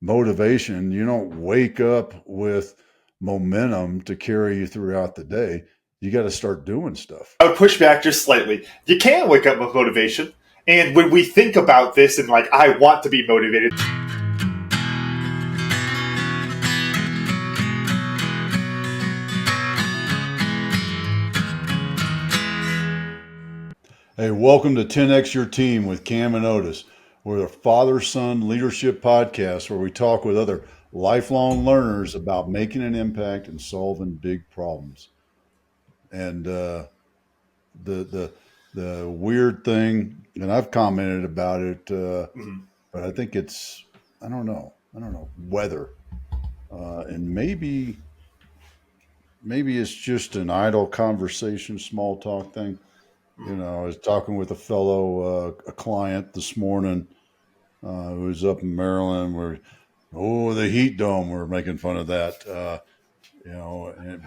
motivation. You don't wake up with momentum to carry you throughout the day. You got to start doing stuff. I would push back just slightly. You can wake up with motivation. And when we think about this and like, I want to be motivated. Hey, welcome to 10X Your Team with Cam and Otis. We're a father-son leadership podcast where we talk with other lifelong learners about making an impact and solving big problems. And the weird thing, and I've commented about it, but I think it's I don't know weather, and maybe it's just an idle conversation, small talk thing. You know, I was talking with a client this morning who was up in Maryland. The heat dome. We're making fun of that.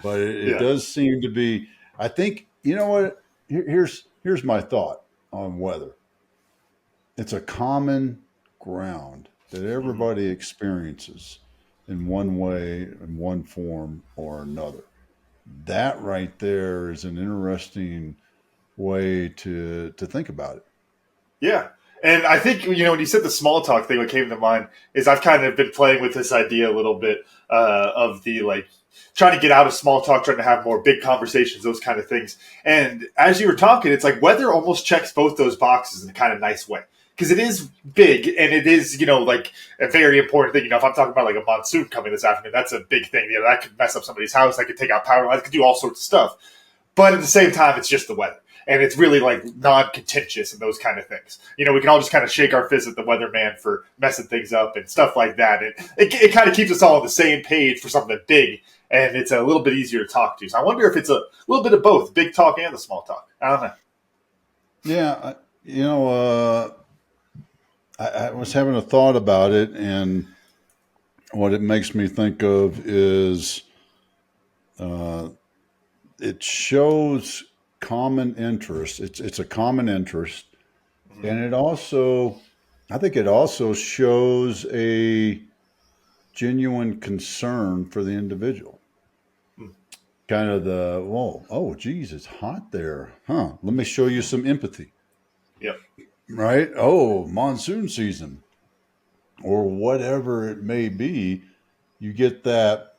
But it does seem to be. I think you know what. Here's my thought on weather. It's a common ground that everybody experiences in one way, in one form or another. That right there is an interesting way to think about it. Yeah. And I think, when you said the small talk thing, what came to mind is I've kind of been playing with this idea a little bit of the trying to get out of small talk, trying to have more big conversations, those kind of things. And as you were talking, it's like weather almost checks both those boxes in a kind of nice way. Because it is big and it is, a very important thing. If I'm talking about a monsoon coming this afternoon, that's a big thing. That could mess up somebody's house. That could take out power lines. That could do all sorts of stuff. But at the same time, it's just the weather. And it's really non-contentious and those kind of things. We can all just kind of shake our fist at the weatherman for messing things up and stuff like that. And it kind of keeps us all on the same page for something big. And it's a little bit easier to talk to. So I wonder if it's a little bit of both, big talk and the small talk. I don't know. Yeah. I was having a thought about it, and what it makes me think of is it shows common interest. It's a common interest, and I think it also shows a genuine concern for the individual. Kind of geez, it's hot there, huh? Let me show you some empathy. Yep. Right? Oh, monsoon season, or whatever it may be. You get that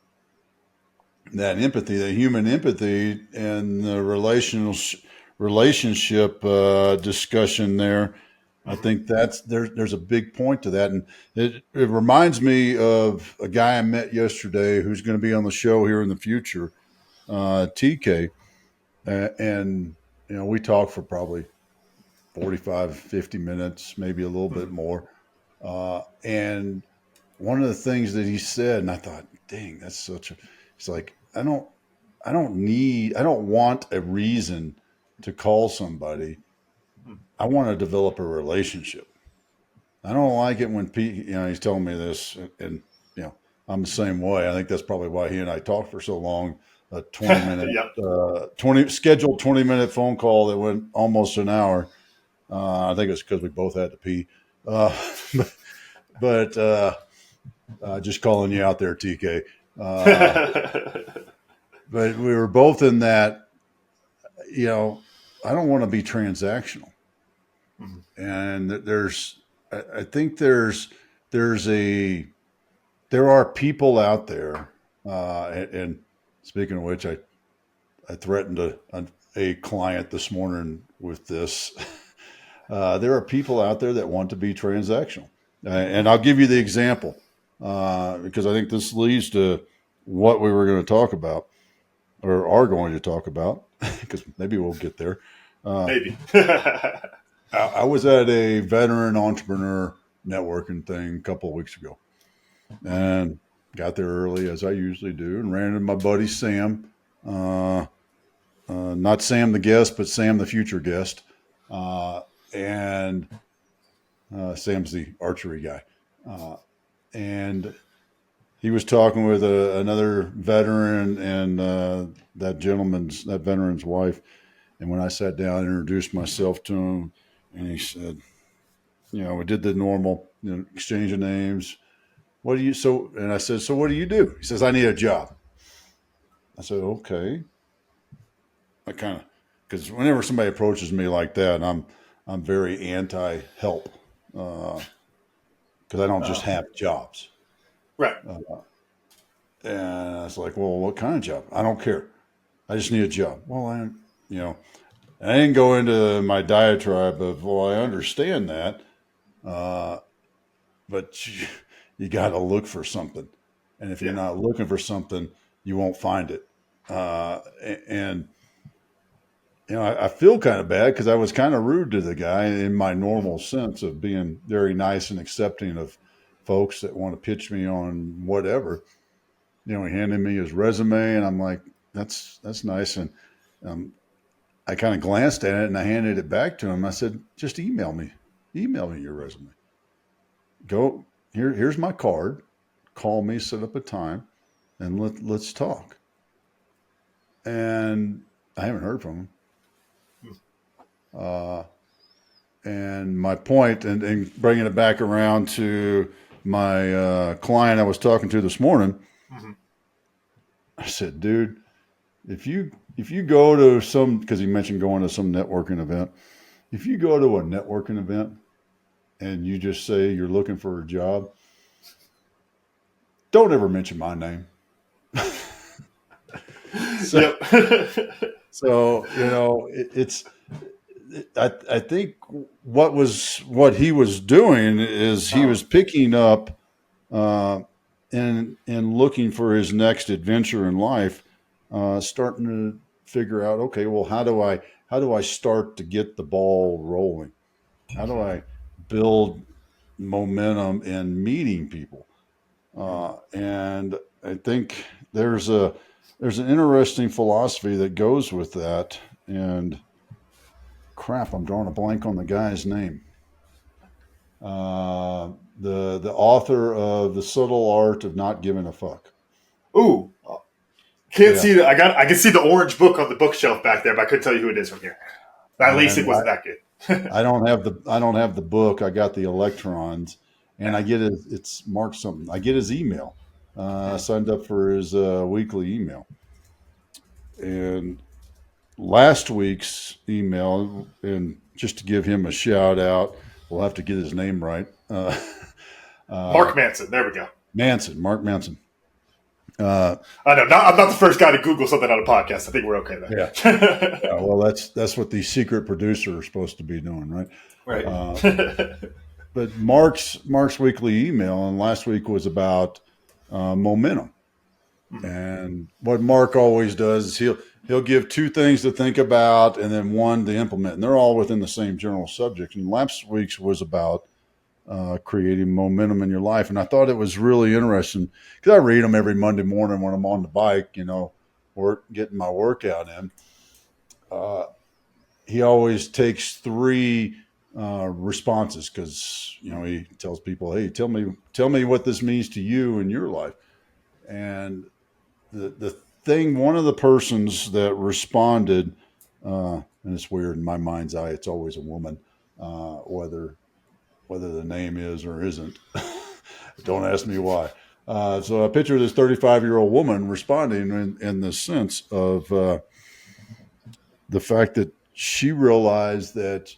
empathy, that human empathy, and the relationship discussion there. I think there's a big point to that, and it reminds me of a guy I met yesterday who's going to be on the show here in the future, TK, and we talked for probably 45, 50 minutes, maybe a little bit more, and one of the things that he said, and I thought, dang, it's like I don't want a reason to call somebody. I want to develop a relationship. I don't like it when he's telling me this, and I'm the same way. I think that's probably why he and I talked for so long. A 20-minute, Yep. Scheduled 20-minute phone call that went almost an hour. I think it's because we both had to pee. But just calling you out there, TK. But we were both in that. I don't want to be transactional. And I think there are people out there, and speaking of which, I threatened a client this morning with this. There are people out there that want to be transactional, and I'll give you the example because I think this leads to what we were going to talk about, or are going to talk about, because maybe we'll get there. Maybe. I was at a veteran entrepreneur networking thing a couple of weeks ago, and got there early as I usually do, and ran into my buddy Sam, not Sam the guest, but Sam the future guest, and Sam's the archery guy, and he was talking with another veteran and that veteran's wife. And when I sat down and introduced myself to him, and he said, we did the normal exchange of names. what do you, so, and I said, so what do you do? He says, I need a job. I said, okay. I kind of, because whenever somebody approaches me like that, I'm very anti-help because I don't just have jobs. Right. And I was like, well, what kind of job? I don't care. I just need a job. Well, you know, I didn't go into my diatribe of, well, I understand that, but you got to look for something. And if you're Yeah. not looking for something, you won't find it. And I feel kind of bad because I was kind of rude to the guy in my normal sense of being very nice and accepting of folks that want to pitch me on whatever. He handed me his resume, and I'm like, that's nice. And um, I kind of glanced at it, and I handed it back to him. I said, just email me your resume. Go here's my card. Call me, set up a time, and let's talk. And I haven't heard from him. And my point, and bringing it back around to my client I was talking to this morning, Mm-hmm. I said, dude, if you go to some, because he mentioned going to some networking event, if you go to a networking event and you just say you're looking for a job, don't ever mention my name. Yep. I think what he was doing is he was picking up and looking for his next adventure in life, starting to figure out, okay, well, how do I start to get the ball rolling? How do I build momentum in meeting people? And I think there's an interesting philosophy that goes with that. And crap, I'm drawing a blank on the guy's name. The author of The Subtle Art of Not Giving a Fuck. Ooh. Can't Yeah. see that. I can see the orange book on the bookshelf back there, but I couldn't tell you who it is from here. That LASIK wasn't that good. I don't have the book. I got the electrons, and I get it's marked something. I get his email. I signed up for his weekly email, and last week's email, and just to give him a shout out, we'll have to get his name right. Mark Manson. There we go. Mark Manson. I know. I'm not the first guy to Google something on a podcast. I think we're okay there. Yeah. Well, that's what the secret producer are supposed to be doing, right? Right. But Mark's weekly email, and last week was about momentum. And what Mark always does is he'll give two things to think about and then one to implement, and they're all within the same general subject. And last week's was about creating momentum in your life, and I thought it was really interesting because I read them every Monday morning when I'm on the bike, getting my workout in. He always takes three responses because he tells people, "Hey, tell me what this means to you in your life." And the thing, one of the persons that responded, and it's weird in my mind's eye, it's always a woman, whether the name is or isn't. Don't ask me why. So I picture this 35-year-old woman responding in the sense of the fact that she realized that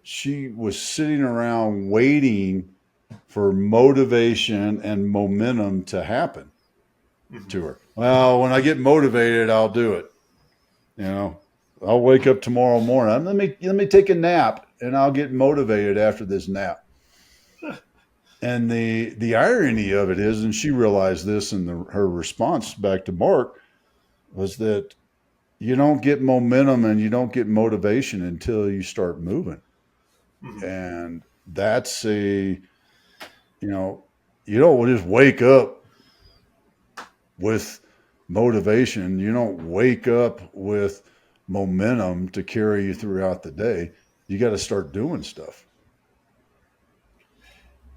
she was sitting around waiting for motivation and momentum to happen to her. Well, when I get motivated, I'll do it. I'll wake up tomorrow morning. Let me take a nap, and I'll get motivated after this nap. And the irony of it is, and she realized this in her response back to Mark, was that you don't get momentum and you don't get motivation until you start moving. And that's you don't just wake up with motivation. You don't wake up with momentum to carry you throughout the day. You got to start doing stuff.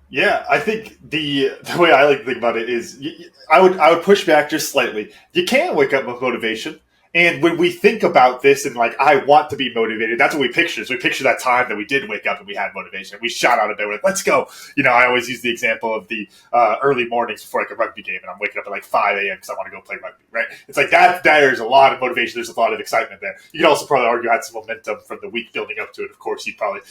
Yeah, I think the way I like to think about it is I would push back just slightly. You can wake up with motivation, And when we think about this and like, I want to be motivated, that's what we picture. So we picture that time that we did wake up and we had motivation. We shot out of bed. We're like, let's go. I always use the example of the early mornings before like a rugby game, and I'm waking up at like 5 a.m. because I want to go play rugby, right? It's like that. There's a lot of motivation. There's a lot of excitement there. You could also probably argue I had some momentum from the week building up to it. Of course, you'd probably,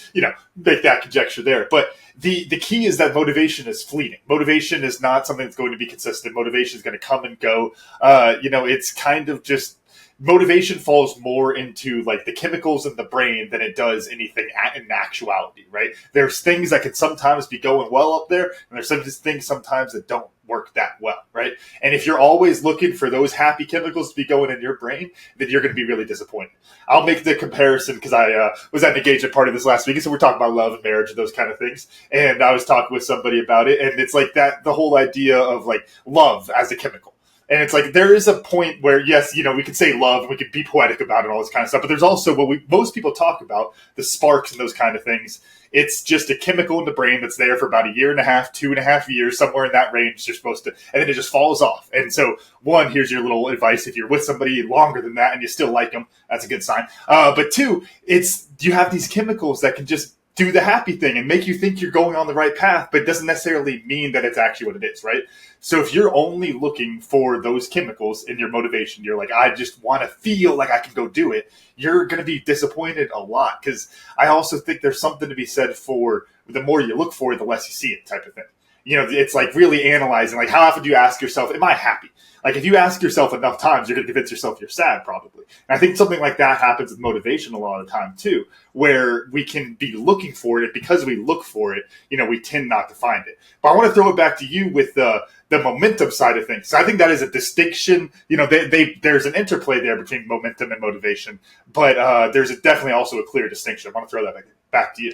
make that conjecture there. But the key is that motivation is fleeting. Motivation is not something that's going to be consistent. Motivation is going to come and go. It's kind of just, motivation falls more into like the chemicals in the brain than it does anything in actuality, right? There's things that can sometimes be going well up there, and there's some things sometimes that don't work that well, right? And if you're always looking for those happy chemicals to be going in your brain, then you're going to be really disappointed. I'll make the comparison because I was at an engagement party this last week, and so we're talking about love and marriage and those kind of things. And I was talking with somebody about it, and it's like that, the whole idea of like love as a chemical. And it's like, there is a point where, yes, we can say love and we can be poetic about it, all this kind of stuff. But there's also what most people talk about, the sparks and those kind of things. It's just a chemical in the brain that's there for about a year and a half, 2.5 years, somewhere in that range. You're supposed to, and then it just falls off. And so, one, here's your little advice. If you're with somebody longer than that and you still like them, that's a good sign. But two, you have these chemicals that can just do the happy thing and make you think you're going on the right path, but it doesn't necessarily mean that it's actually what it is, right? So if you're only looking for those chemicals in your motivation, you're like, I just want to feel like I can go do it, you're going to be disappointed a lot. Because I also think there's something to be said for the more you look for it, the less you see it type of thing. It's like really analyzing, like how often do you ask yourself, am I happy? Like if you ask yourself enough times, you're going to convince yourself you're sad probably. And I think something like that happens with motivation a lot of the time too, where we can be looking for it. Because we look for it, we tend not to find it. But I want to throw it back to you with the momentum side of things. So I think that is a distinction. There's an interplay there between momentum and motivation, but there's definitely also a clear distinction. I want to throw that back to you.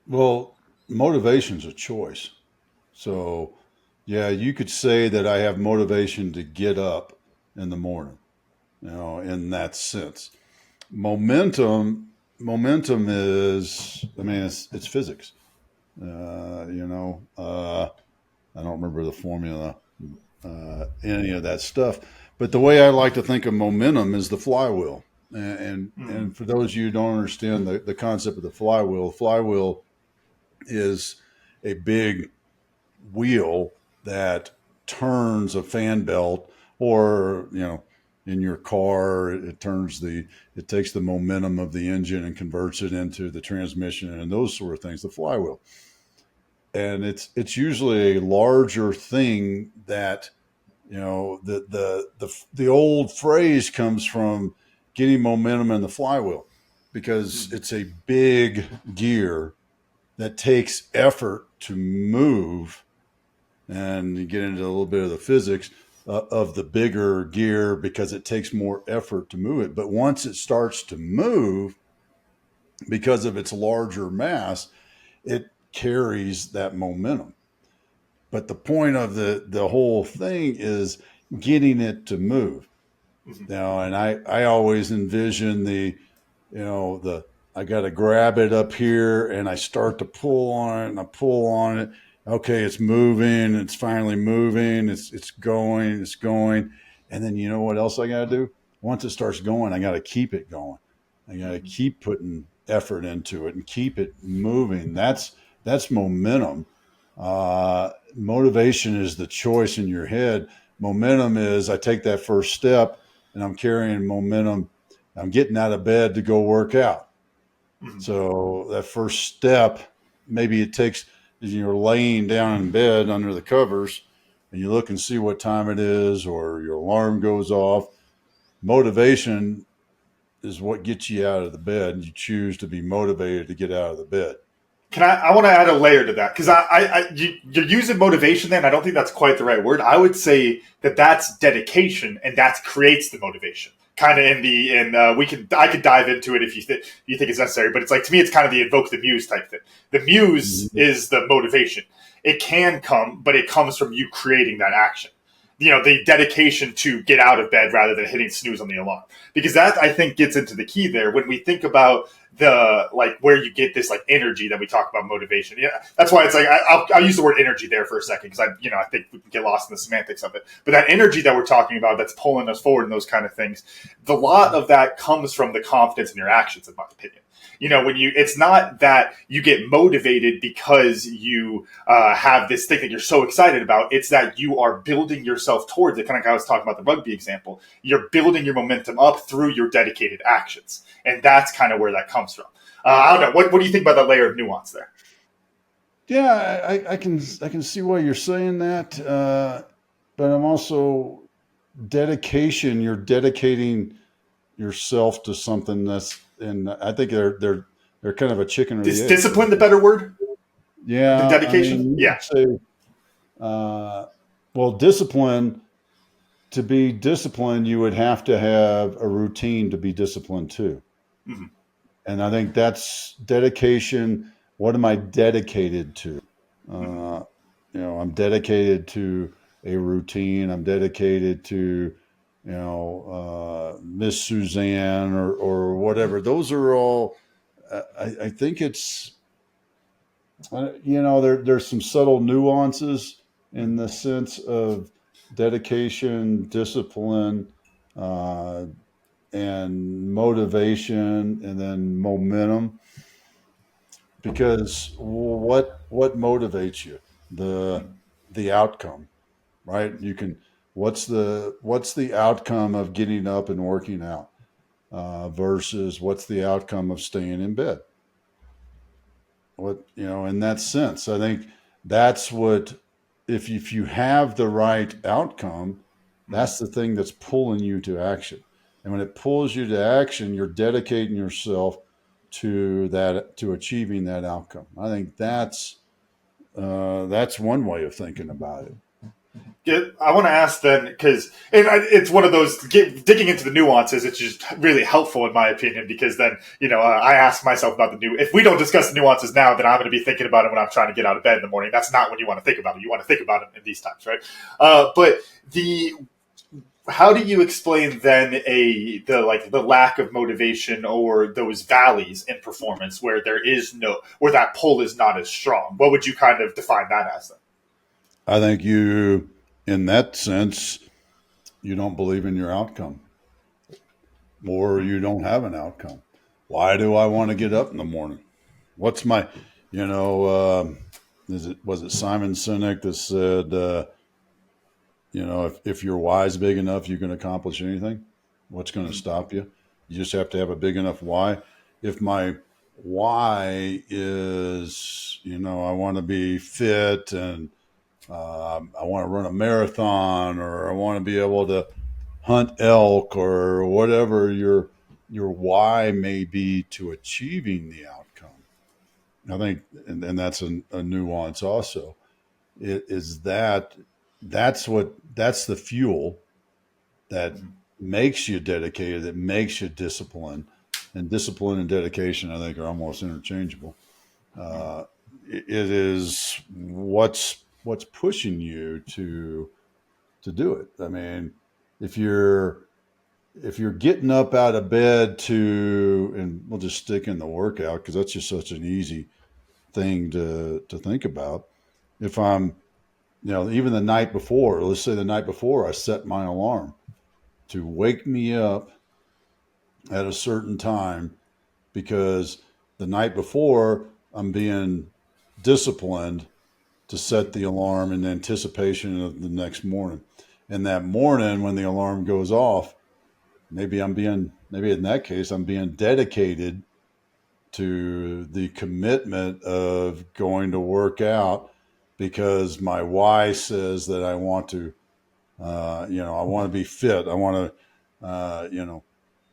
Well, motivation's a choice. So, yeah, you could say that I have motivation to get up in the morning, in that sense. Momentum is, it's physics. I don't remember the formula, any of that stuff. But the way I like to think of momentum is the flywheel. And for those of you who don't understand the concept of the flywheel is a big wheel that turns a fan belt, or in your car it takes the momentum of the engine and converts it into the transmission and those sort of things, the flywheel. And it's usually a larger thing that the old phrase comes from getting momentum in the flywheel, because it's a big gear that takes effort to move. And you get into a little bit of the physics of the bigger gear, because it takes more effort to move it. But once it starts to move, because of its larger mass, it carries that momentum. But the point of the whole thing is getting it to move. Now, and I always envision I got to grab it up here and I start to pull on it and I pull on it. Okay, it's moving. It's finally moving. It's going. And then you know what else I got to do? Once it starts going, I got to keep it going. I got to keep putting effort into it and keep it moving. That's momentum. Motivation is the choice in your head. Momentum is I take that first step and I'm carrying momentum. I'm getting out of bed to go work out. So that first step, maybe it takes, you're laying down in bed under the covers and you look and see what time it is, or your alarm goes off. Motivation is what gets you out of the bed, and you choose to be motivated to get out of the bed. I want to add a layer to that, because you're using motivation there, and I don't think that's quite the right word. I would say that's dedication, and that creates the motivation. Kind of I could dive into it if you think it's necessary, but it's like, to me, it's kind of the invoke the muse type thing. The muse is the motivation. It can come, but it comes from you creating that action. The dedication to get out of bed rather than hitting snooze on the alarm. Because that, I think, gets into the key there. When we think about the like where you get this like energy that we talk about motivation. Yeah, that's why it's like I'll use the word energy there for a second because I think we can get lost in the semantics of it. But that energy that we're talking about that's pulling us forward and those kind of things, the lot of that comes from the confidence in your actions, in my opinion. When it's not that you get motivated because you have this thing that you're so excited about. It's that you are building yourself towards it. Kind of like I was talking about the rugby example. You're building your momentum up through your dedicated actions. And that's kind of where that comes from. I don't know. What do you think about that layer of nuance there? Yeah, I can see why you're saying that, but I'm also dedication. You're dedicating yourself to something and I think they're kind of a chicken or the Is egg. discipline the better word than Yeah, dedication? you could say, well, discipline. To be disciplined, you would have to have a routine to be disciplined too. Mm-hmm. And I think that's dedication. What am I dedicated to? Uh, I'm dedicated to a routine. I'm dedicated to, Miss Suzanne or whatever. Those are all. I think it's, there's some subtle nuances in the sense of dedication, discipline, uh, and motivation, and then momentum. Because what motivates you? The outcome, right? You can. What's the outcome of getting up and working out versus what's the outcome of staying in bed? In that sense, I think that's what, if you have the right outcome, that's the thing that's pulling you to action. And when it pulls you to action, you're dedicating yourself to achieving that outcome. I think that's one way of thinking about it. I want to ask then, because it's one of those digging into the nuances. It's just really helpful in my opinion, because then I ask myself about the new. If we don't discuss the nuances now, then I'm going to be thinking about it when I'm trying to get out of bed in the morning. That's not when you want to think about it. You want to think about it in these times, right? But how do you explain then the lack of motivation or those valleys in performance where where that pull is not as strong? What would you kind of define that as then? I think in that sense, you don't believe in your outcome, or you don't have an outcome. Why do I want to get up in the morning? What's my, was it Simon Sinek that said, if your why is big enough, you can accomplish anything. What's going to stop you? You just have to have a big enough why. If my why is, I want to be fit and I want to run a marathon, or I want to be able to hunt elk, or whatever your why may be to achieving the outcome. I think, and that's a nuance also. It is that's the fuel that makes you dedicated, that makes you disciplined, and discipline and dedication, I think, are almost interchangeable. It is what's pushing you to do it. I mean, if you're getting up out of bed and we'll just stick in the workout because that's just such an easy thing to think about. If I'm, even the night before, let's say the night before, I set my alarm to wake me up at a certain time because the night before I'm being disciplined to set the alarm in anticipation of the next morning. And that morning, when the alarm goes off, maybe in that case, I'm being dedicated to the commitment of going to work out because my why says that I want to, I want to be fit. I want to,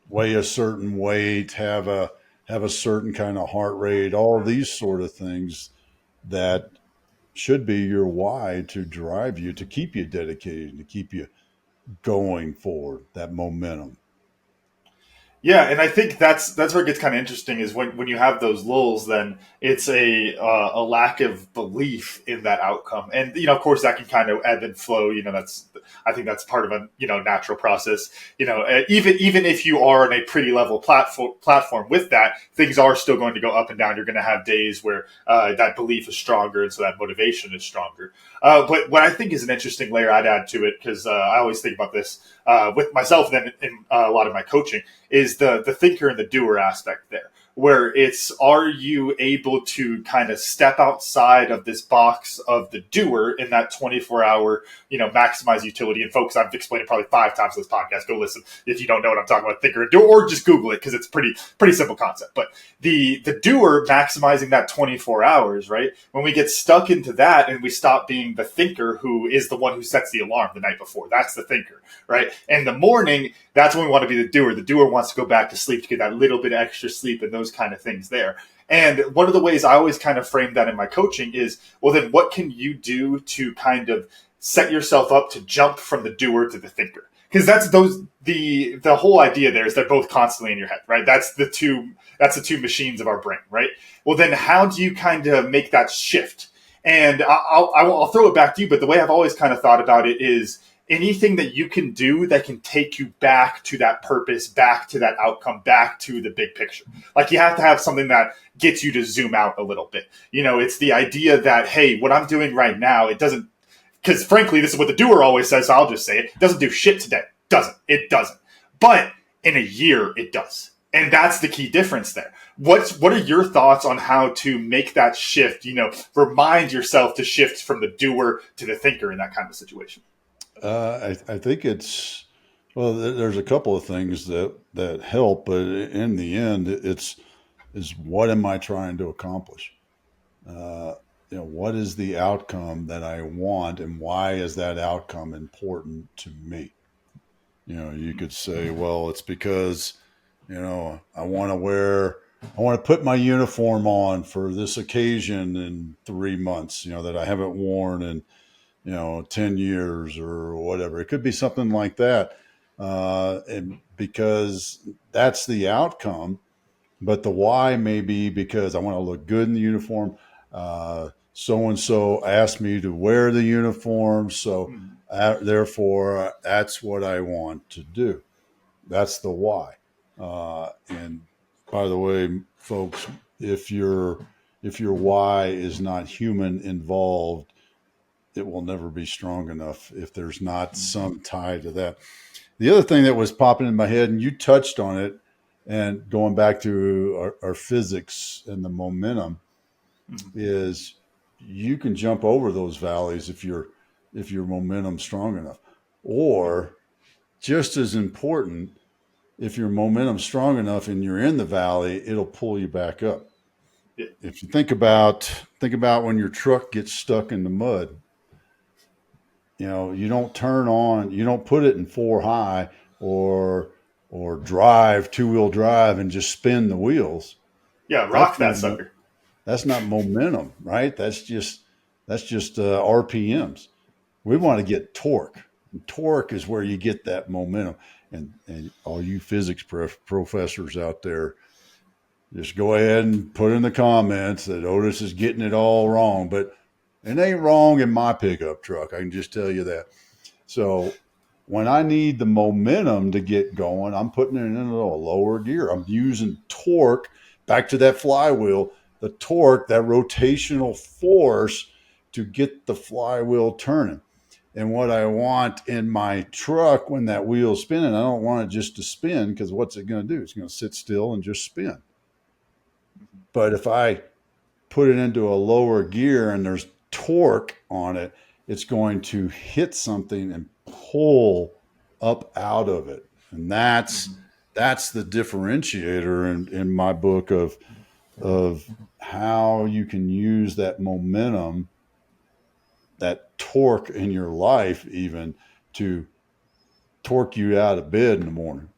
weigh a certain weight, have a certain kind of heart rate, all these sort of things that should be your why to drive you, to keep you dedicated, to keep you going forward, that momentum. Yeah, and I think that's where it gets kind of interesting is when you have those lulls, then it's a lack of belief in that outcome, and of course that can kind of ebb and flow. That's I think that's part of a natural process. Even if you are on a pretty level platform with that, things are still going to go up and down. You're going to have days where that belief is stronger, and so that motivation is stronger. But what I think is an interesting layer I'd add to it, because I always think about this with myself, and then in a lot of my coaching, is the thinker and the doer aspect there, where it's, are you able to kind of step outside of this box of the doer in that 24-hour, maximize utility? And folks, I've explained it probably 5 times on this podcast. Go listen if you don't know what I'm talking about, thinker and doer, or just Google it, because it's pretty simple concept. But the doer maximizing that 24 hours, right? When we get stuck into that and we stop being the thinker, who is the one who sets the alarm the night before, that's the thinker, right? And the morning, that's when we want to be the doer. The doer wants to go back to sleep to get that little bit of extra sleep and those kind of things there. And one of the ways I always kind of frame that in my coaching is, well, then what can you do to kind of set yourself up to jump from the doer to the thinker? Because that's the whole idea there is they're both constantly in your head, right? That's the two machines of our brain, right? Well, then how do you kind of make that shift? And I'll throw it back to you, but the way I've always kind of thought about it is, anything that you can do that can take you back to that purpose, back to that outcome, back to the big picture. Like, you have to have something that gets you to zoom out a little bit. It's the idea that, hey, what I'm doing right now, it doesn't, because frankly, this is what the doer always says, so I'll just say it doesn't do shit today. It doesn't. But in a year, it does. And that's the key difference there. What are your thoughts on how to make that shift, remind yourself to shift from the doer to the thinker in that kind of situation? I think there's a couple of things that help, but in the end, is what am I trying to accomplish? What is the outcome that I want, and why is that outcome important to me? You could say, well, it's because, I want to put my uniform on for this occasion in 3 months, that I haven't worn in 10 years or whatever. It could be something like that. And because that's the outcome, but the why may be because I want to look good in the uniform. So-and-so asked me to wear the uniform. So therefore that's what I want to do. That's the why. And by the way, folks, if your why is not human involved, it will never be strong enough if there's not some tie to that. The other thing that was popping in my head, and you touched on it, and going back to our physics and the momentum, is you can jump over those valleys if your momentum's strong enough. Or just as important, if your momentum's strong enough and you're in the valley, it'll pull you back up. Yeah. If you think about when your truck gets stuck in the mud, you don't put it in 4 high or drive 2-wheel drive and just spin the wheels. Yeah, rock that sucker. That's not momentum, right? That's just RPMs. We want to get torque. And torque is where you get that momentum. And all you physics professors out there, just go ahead and put in the comments that Otis is getting it all wrong, but it ain't wrong in my pickup truck. I can just tell you that. So when I need the momentum to get going, I'm putting it in a lower gear. I'm using torque, back to that flywheel, the torque, that rotational force to get the flywheel turning. And what I want in my truck when that wheel's spinning, I don't want it just to spin, because what's it going to do? It's going to sit still and just spin. But if I put it into a lower gear and there's torque on it, it's going to hit something and pull up out of it. And that's the differentiator in my book of how you can use that momentum, that torque in your life, even to torque you out of bed in the morning.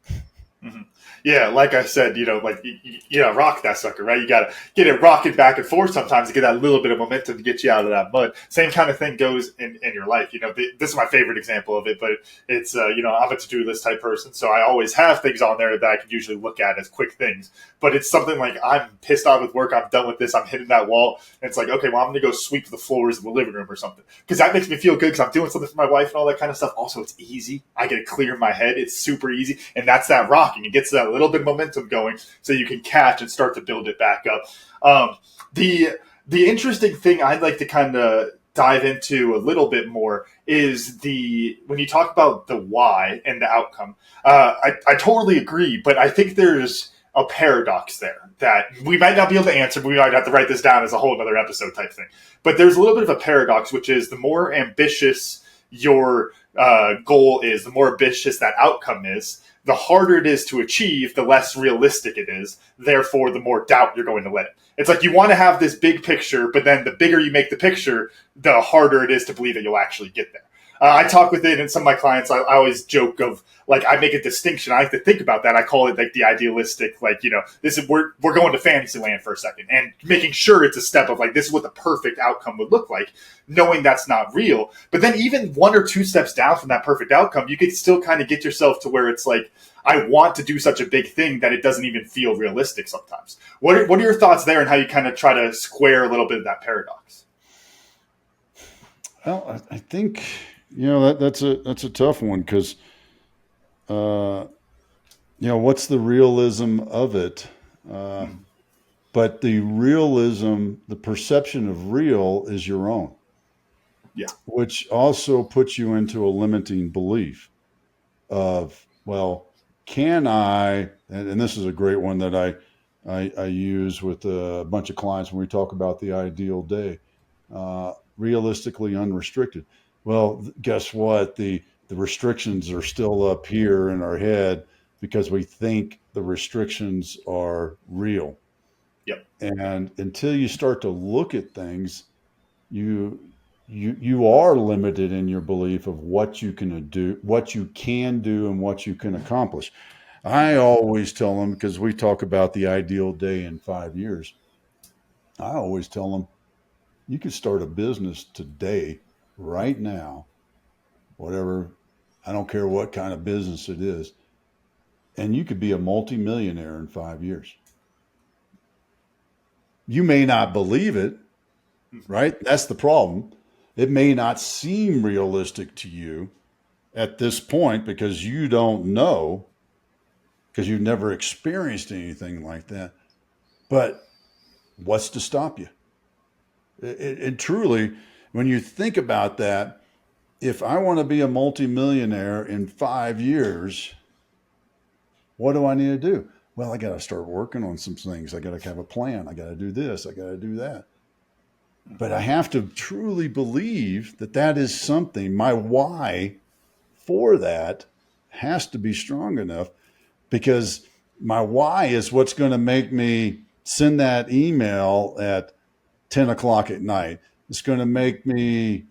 Mhm. Yeah, like I said, like you gotta rock that sucker, right? You gotta get it rocking back and forth sometimes to get that little bit of momentum to get you out of that mud. Same kind of thing goes in your life. This is my favorite example of it, but it's I'm a to-do list type person, so I always have things on there that I can usually look at as quick things. But it's something like I'm pissed off with work, I'm done with this, I'm hitting that wall, and it's like, okay, well, I'm gonna go sweep the floors in the living room or something because that makes me feel good because I'm doing something for my wife and all that kind of stuff. Also, it's easy. I get it clear in my head. It's super easy, and that's that rocking. It gets that little bit of momentum going, so you can catch and start to build it back up. The interesting thing I'd like to kind of dive into a little bit more is when you talk about the why and the outcome. I totally agree, but I think there's a paradox there that we might not be able to answer. We might have to write this down as a whole other episode type thing. But there's a little bit of a paradox, which is the more ambitious your goal is, the more ambitious that outcome is, the harder it is to achieve, the less realistic it is. Therefore, the more doubt you're going to let it. It's like you want to have this big picture, but then the bigger you make the picture, the harder it is to believe that you'll actually get there. I talk with it, and some of my clients, I always joke of, like, I make a distinction. I like to think about that. I call it like the idealistic, like, this is we're going to fantasy land for a second, and making sure it's a step of like, this is what the perfect outcome would look like, knowing that's not real. But then even one or two steps down from that perfect outcome, you could still kind of get yourself to where it's like, I want to do such a big thing that it doesn't even feel realistic sometimes. What are your thoughts there, and how you kind of try to square a little bit of that paradox? Well, I think that's a tough one because what's the realism of it? But the realism, the perception of real is your own, Yeah. which also puts you into a limiting belief of, well, can I? And this is a great one that I use with a bunch of clients when we talk about the ideal day. Realistically unrestricted. Well, guess what? The restrictions are still up here in our head because we think the restrictions are real. Yep. And until you start to look at things, you you are limited in your belief of what you can do, and what you can accomplish. I always tell them, because we talk about the ideal day in 5 years. I always tell them, you could start a business today, right now, whatever, I don't care what kind of business it is, and you could be a multimillionaire in 5 years. You may not believe it, right? That's the problem. It may not seem realistic to you at this point because you don't know, because you've never experienced anything like that. But what's to stop you? It truly, when you think about that, if I want to be a multimillionaire in 5 years, what do I need to do? Well, I got to start working on some things. I got to have a plan. I got to do this. I got to do that. But I have to truly believe that that is something. My why for that has to be strong enough, because my why is what's going to make me send that email at 10 o'clock at night. It's going to make me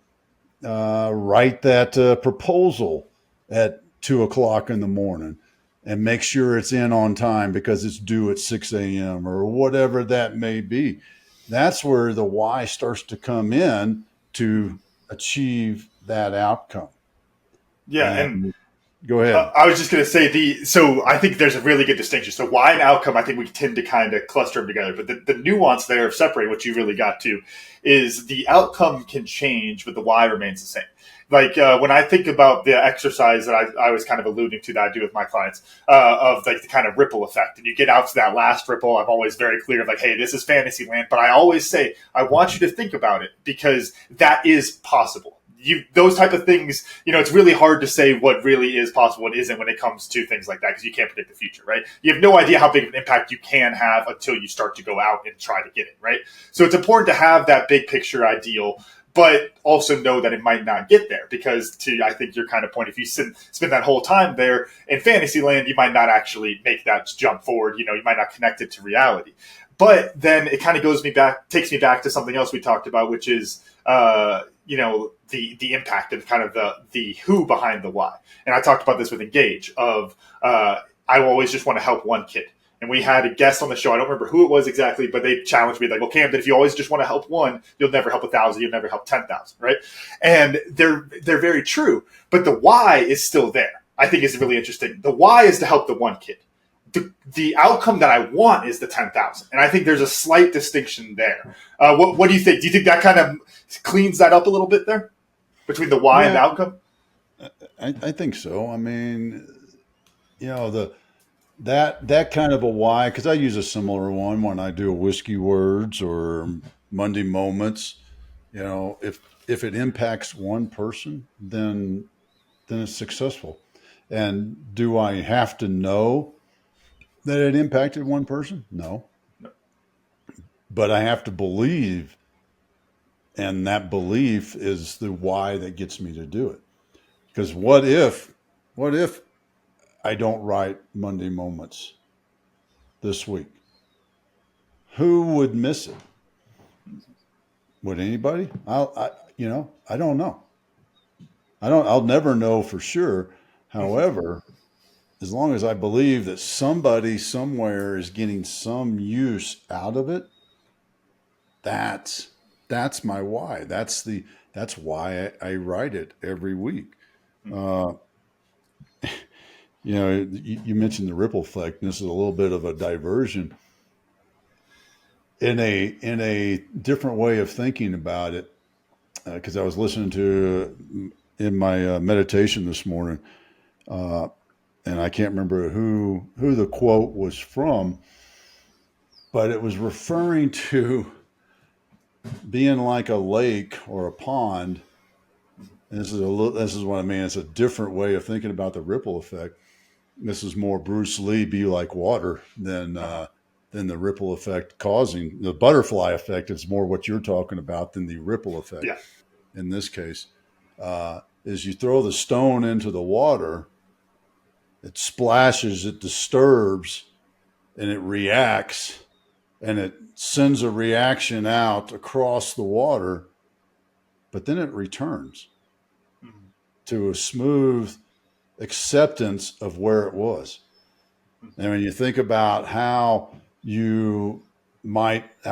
write that proposal at 2 o'clock in the morning and make sure it's in on time because it's due at 6 a.m. or whatever that may be. That's where the why starts to come in to achieve that outcome. Yeah, and And go ahead. I was just going to say so I think there's a really good distinction. So why and outcome, I think we tend to kind of cluster them together, but the nuance there of separating what you really got to is the outcome can change, but the why remains the same. Like when I think about the exercise that I was kind of alluding to that I do with my clients of like the kind of ripple effect, and you get out to that last ripple, I'm always very clear of like, hey, this is fantasy land, but I always say I want you to think about it because that is possible. Those type of things, it's really hard to say what really is possible, what isn't when it comes to things like that because you can't predict the future, right? You have no idea how big of an impact you can have until you start to go out and try to get it, right? So it's important to have that big picture ideal, but also know that it might not get there because I think your kind of point, if you spend that whole time there in fantasy land, you might not actually make that jump forward. You might not connect it to reality. But then it kind of takes me back to something else we talked about, which is, the impact and kind of the who behind the why. And I talked about this with Engage of, I always just want to help one kid. And we had a guest on the show. I don't remember who it was exactly, but they challenged me like, well, Camden, if you always just want to help one, you'll never help 1,000. You'll never help 10,000, right? And they're very true. But the why is still there. I think is really interesting. The why is to help the one kid. The outcome that I want is the 10,000. And I think there's a slight distinction there. What do you think? Do you think that kind of cleans that up a little bit there between the why and the outcome? I think so. I mean, that kind of a why, because I use a similar one when I do a whiskey words or Monday moments. If it impacts one person, then it's successful. And do I have to know that it impacted one person? No. But I have to believe, and that belief is the why that gets me to do it. Because what if I don't write Monday moments this week? Who would miss it? Would anybody? I don't know. I'll never know for sure. However, as long as I believe that somebody somewhere is getting some use out of it, that's my why. That's why I write it every week. You mentioned the ripple effect, and this is a little bit of a diversion. In a different way of thinking about it, because I was listening to in my meditation this morning, and I can't remember who the quote was from, but it was referring to being like a lake or a pond. And this is what I mean. It's a different way of thinking about the ripple effect. This is more Bruce Lee, be like water, than the ripple effect causing the butterfly effect. It's more what you're talking about than the ripple effect. Yeah. In this case, is you throw the stone into the water, it splashes, it disturbs, and it reacts, and it sends a reaction out across the water, but then it returns to a smooth acceptance of where it was. And when you think about how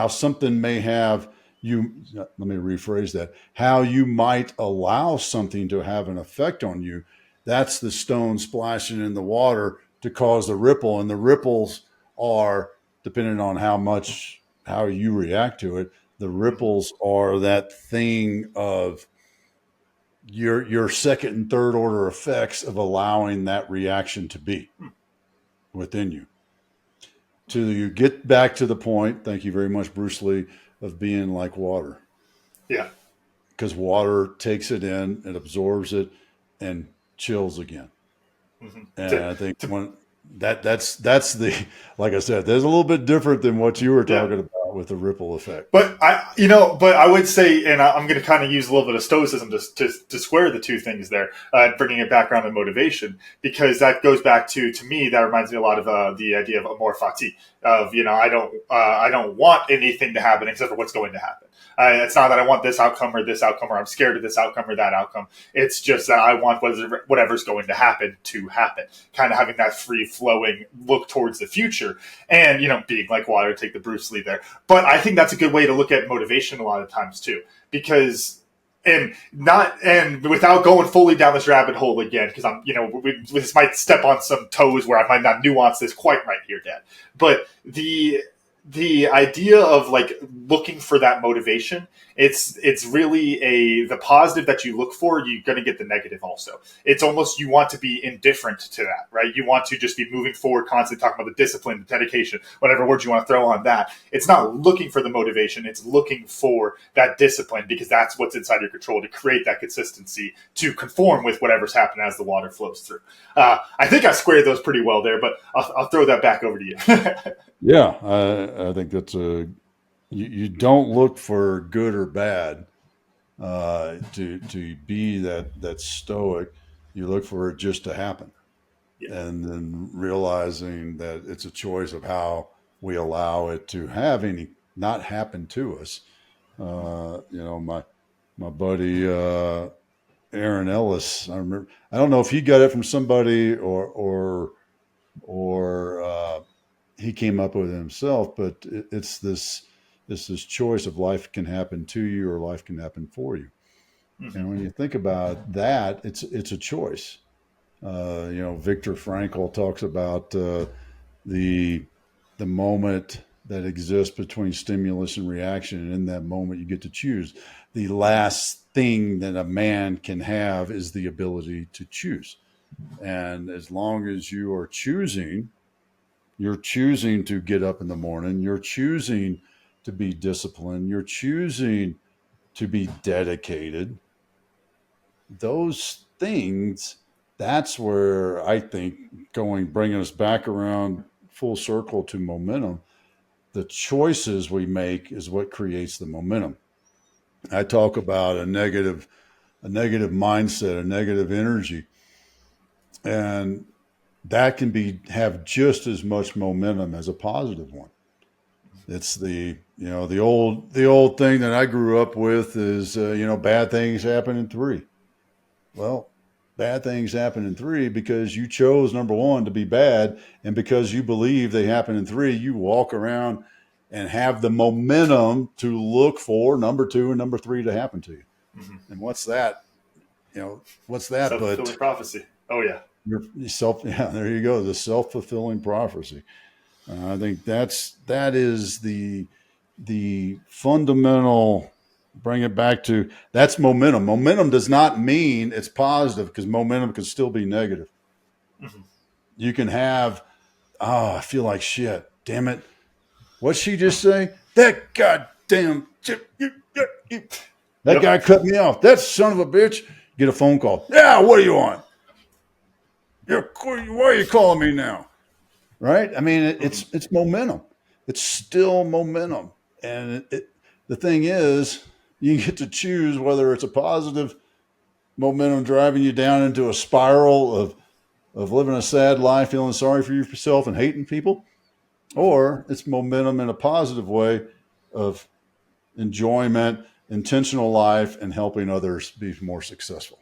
something may have let me rephrase that, how you might allow something to have an effect on you, that's the stone splashing in the water to cause the ripple. And the ripples are, depending on how you react to it, the ripples are that thing of your second and third order effects of allowing that reaction to be within you. Till you get back to the point, thank you very much, Bruce Lee, of being like water. Yeah. Because water takes it in, it absorbs it, and chills again. Mm-hmm. And I think that's the, like I said, there's a little bit different than what you were talking about with the ripple effect. But I would say, and I'm going to kind of use a little bit of stoicism to square the two things there, bringing it back around to motivation, because that goes back to me, that reminds me a lot of the idea of amor fati, of, I don't want anything to happen except for what's going to happen. It's not that I want this outcome, or I'm scared of this outcome or that outcome. It's just that I want whatever's going to happen. Kind of having that free flowing look towards the future, and being like water. Take the Bruce Lee there, but I think that's a good way to look at motivation a lot of times too, because. And without going fully down this rabbit hole again, because this might step on some toes where I might not nuance this quite right here, Dad. But the idea of like looking for that motivation, it's really the positive that you look for, you're going to get the negative also. It's almost, you want to be indifferent to that, right? You want to just be moving forward, constantly talking about the discipline, the dedication, whatever words you want to throw on that. It's not looking for the motivation, it's looking for that discipline, because that's what's inside your control, to create that consistency, to conform with whatever's happening as the water flows through. I think I squared those pretty well there, but I'll throw that back over to you. Yeah, I think that's you don't look for good or bad to be that stoic. You look for it just to happen, and then realizing that it's a choice of how we allow it to not happen to us. My buddy Aaron Ellis, I remember. I don't know if he got it from somebody or or he came up with it himself. But it's this choice of life can happen to you or life can happen for you. And when you think about that, it's a choice. Viktor Frankl talks about the the moment that exists between stimulus and reaction, and in that moment, you get to choose. The last thing that a man can have is the ability to choose. And as long as you are choosing, you're choosing to get up in the morning, you're choosing to be disciplined, you're choosing to be dedicated. Those things, that's where I think bringing us back around full circle to momentum, the choices we make is what creates the momentum. I talk about a negative mindset, a negative energy, and that can have just as much momentum as a positive one. It's the old thing that I grew up with is bad things happen in three. Well, bad things happen in three because you chose number one to be bad, and because you believe they happen in three, you walk around and have the momentum to look for number two and number three to happen to you. And what's that? What's that? Self-fulfilling But prophecy. Oh yeah. yourself. Yeah, there you go. The self-fulfilling prophecy. I think that is the fundamental. Bring it back to that's momentum. Momentum does not mean it's positive because momentum can still be negative. You can have, I feel like shit. Damn it. What'd she just say? That goddamn chip. That Yep. guy cut me off. That son of a bitch. Get a phone call. Yeah, what do you want? Why are you calling me now? Right? I mean, it's momentum. It's still momentum, and the thing is, you get to choose whether it's a positive momentum driving you down into a spiral of living a sad life, feeling sorry for yourself, and hating people, or it's momentum in a positive way of enjoyment, intentional life, and helping others be more successful.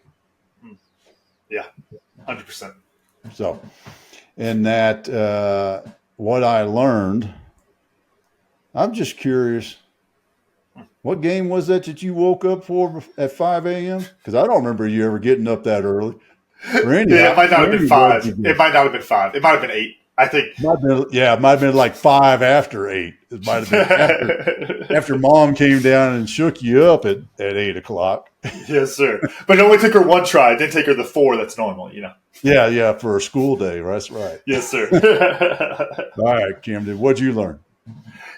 Yeah. 100%. So, in that, what I learned, I'm just curious. What game was that you woke up for at 5 a.m.? Because I don't remember you ever getting up that early. Yeah, it might not have been Randy was. 5. It might not have been 5. It might have been 8. I think. It might have been like 5 after 8. It might have been after mom came down and shook you up at 8 o'clock. Yes, sir. But it only took her one try. It didn't take her the 4 that's normal. Yeah, for a school day. That's right. Yes, sir. All right, Camden, what'd you learn?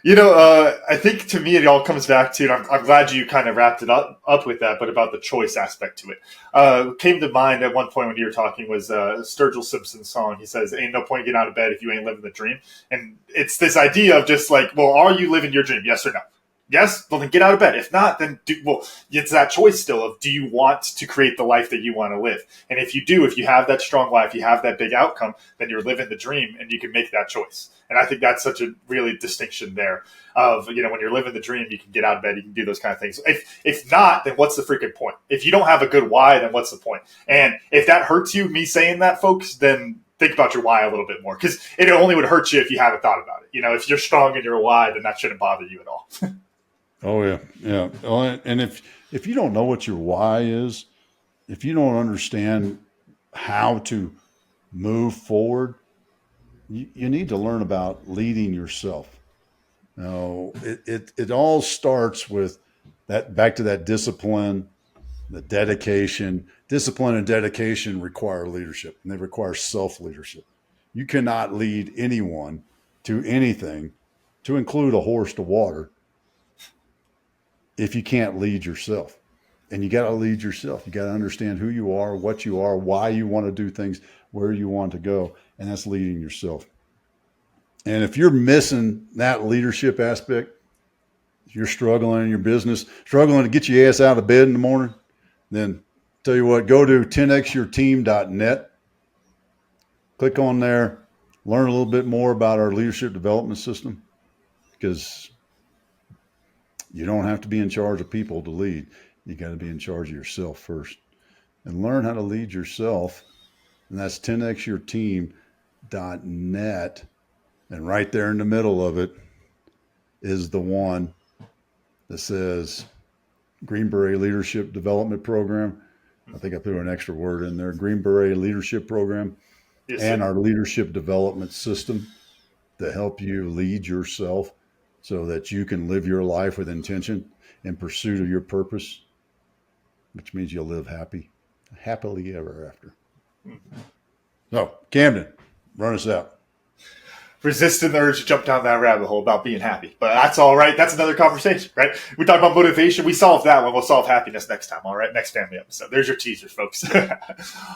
I think to me it all comes back to, and I'm glad you kind of wrapped it up with that, but about the choice aspect to it. Came to mind at one point when you were talking was Sturgill Simpson's song. He says, "Ain't no point getting out of bed if you ain't living the dream." And it's this idea of just like, well, are you living your dream? Yes or no? Yes? Well, then get out of bed. If not, then it's that choice still of, do you want to create the life that you want to live? And if you do, if you have that strong life, you have that big outcome, then you're living the dream and you can make that choice. And I think that's such a really distinction there of, when you're living the dream, you can get out of bed, you can do those kind of things. If not, then what's the freaking point? If you don't have a good why, then what's the point? And if that hurts you, me saying that, folks, then think about your why a little bit more, because it only would hurt you if you haven't thought about it. If you're strong in your why, then that shouldn't bother you at all. Oh yeah. And if you don't know what your why is, if you don't understand how to move forward, you need to learn about leading yourself. It all starts with that, back to that discipline, the dedication. Discipline and dedication require leadership, and they require self-leadership. You cannot lead anyone to anything, to include a horse to water, if you can't lead yourself. And you got to lead yourself. You got to understand who you are, what you are, why you want to do things, where you want to go. And that's leading yourself. And if you're missing that leadership aspect, if you're struggling in your business, struggling to get your ass out of bed in the morning, then tell you what, go to 10xyourteam.net. Click on there, learn a little bit more about our leadership development system, because you don't have to be in charge of people to lead. You got to be in charge of yourself first, and learn how to lead yourself. And that's 10x your team. untitled.net. And right there in the middle of it is the one that says Green Beret Leadership Development Program. I think I threw an extra word in there. Green Beret Leadership Program. Yes, and sir. our leadership development system to help you lead yourself so that you can live your life with intention in pursuit of your purpose, which means you'll live happily ever after. So, Camden, run us out. Resisting the urge to jump down that rabbit hole about being happy. But that's all right. That's another conversation, right? We talked about motivation. We solved that one. We'll solve happiness next time, all right? Next family episode. There's your teaser, folks.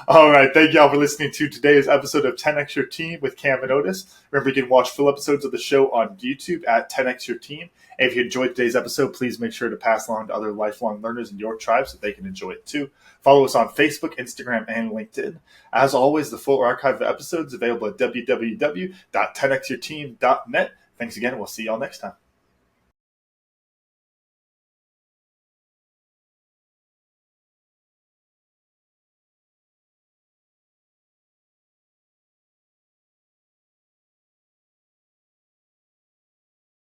All right. Thank you all for listening to today's episode of 10X Your Team with Cam and Otis. Remember, you can watch full episodes of the show on YouTube at 10X Your Team. And if you enjoyed today's episode, please make sure to pass along to other lifelong learners in your tribe so they can enjoy it too. Follow us on Facebook, Instagram, and LinkedIn. As always, the full archive of episodes available at www.10xyourteam.net. Thanks again. We'll see y'all next time.